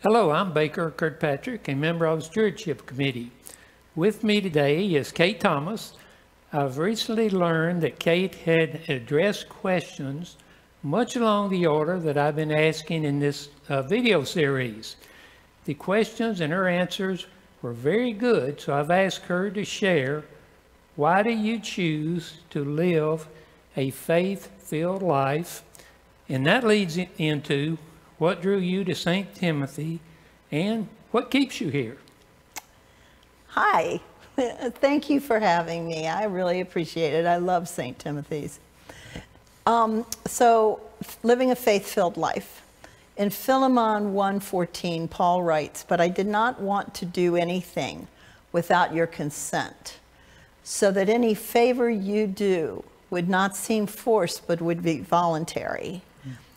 Hello, I'm Baker Kirkpatrick, a member of the Stewardship Committee. With me today is Kate Thomas. I've recently learned that Kate had addressed questions much along the order that I've been asking in this video series. The questions and her answers were very good, so I've asked her to share, why do you choose to live a faith-filled life? And that leads into what drew you to St. Timothy and what keeps you here? Hi, thank you for having me. I really appreciate it. I love St. Timothy's. So living a faith-filled life. In Philemon 1:14, Paul writes, "But I did not want to do anything without your consent, so that any favor you do would not seem forced, but would be voluntary."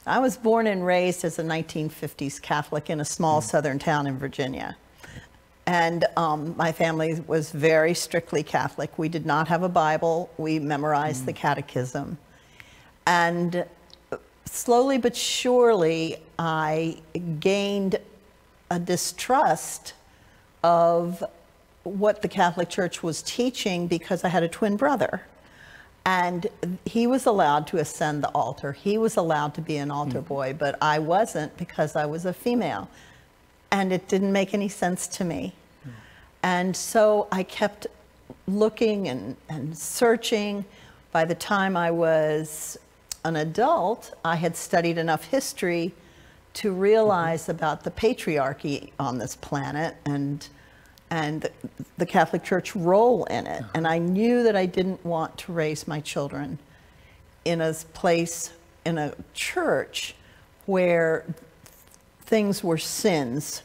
I was born and raised as a 1950s Catholic in a small southern town in Virginia. And my family was very strictly Catholic. We did not have a Bible. We memorized the catechism. And slowly but surely, I gained a distrust of what the Catholic Church was teaching because I had a twin brother. And he was allowed to ascend the altar. He was allowed to be an altar boy, but I wasn't because I was a female. And it didn't make any sense to me. And so I kept looking and searching. By the time I was an adult, I had studied enough history to realize about the patriarchy on this planet and the Catholic Church role in it. And I knew that I didn't want to raise my children in a place, in a church where things were sins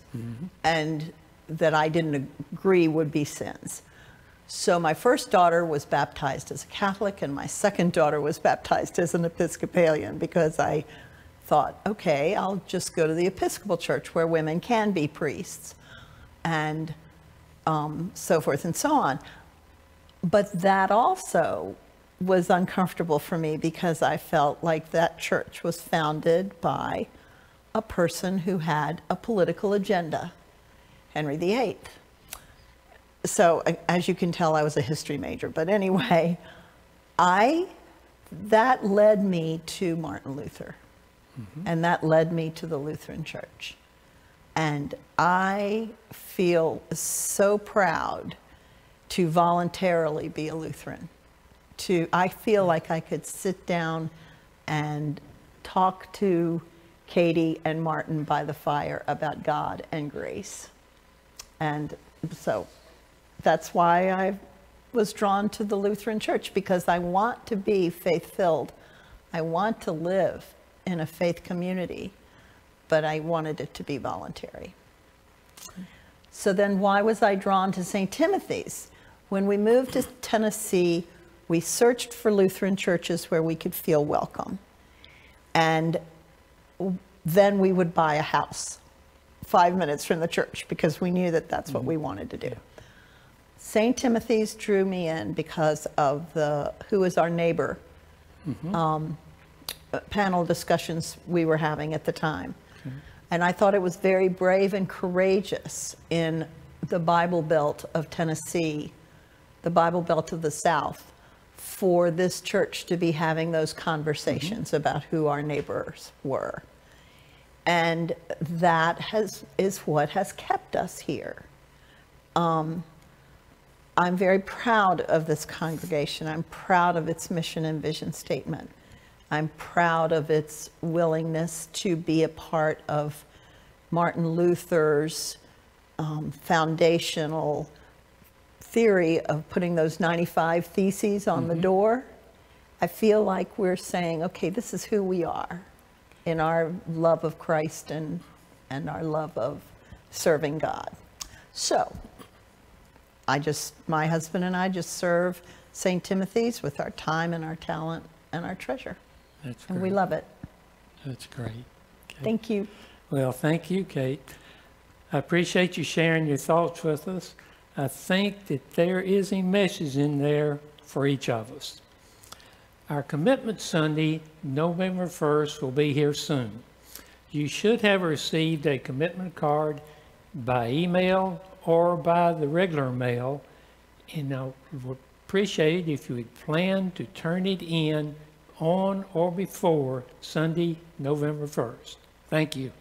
and that I didn't agree would be sins. So my first daughter was baptized as a Catholic and my second daughter was baptized as an Episcopalian because I thought, okay, I'll just go to the Episcopal Church where women can be priests. And so forth and so on. But that also was uncomfortable for me because I felt like that church was founded by a person who had a political agenda, Henry VIII. So as you can tell, I was a history major. But anyway, that led me to Martin Luther. And that led me to the Lutheran Church. And I feel so proud to voluntarily be a Lutheran. I feel like I could sit down and talk to Katie and Martin by the fire about God and grace. And so that's why I was drawn to the Lutheran Church, because I want to be faith-filled. I want to live in a faith community, but I wanted it to be voluntary. So then why was I drawn to St. Timothy's? When we moved to Tennessee, we searched for Lutheran churches where we could feel welcome. And then we would buy a house 5 minutes from the church because we knew that that's what we wanted to do. St. Timothy's drew me in because of who is our neighbor panel discussions we were having at the time. And I thought it was very brave and courageous in the Bible Belt of Tennessee, the Bible Belt of the South, for this church to be having those conversations about who our neighbors were. And that is what has kept us here. I'm very proud of this congregation. I'm proud of its mission and vision statement. I'm proud of its willingness to be a part of Martin Luther's foundational theory of putting those 95 theses on the door. I feel like we're saying, okay, this is who we are in our love of Christ and our love of serving God. So my husband and I just serve St. Timothy's with our time and our talent and our treasure. That's great. And we love it. That's great. Kate. Thank you. Well, thank you, Kate. I appreciate you sharing your thoughts with us. I think that there is a message in there for each of us. Our Commitment Sunday, November 1st, will be here soon. You should have received a commitment card by email or by the regular mail, and I would appreciate it if you would plan to turn it in on or before Sunday, November 1st. Thank you.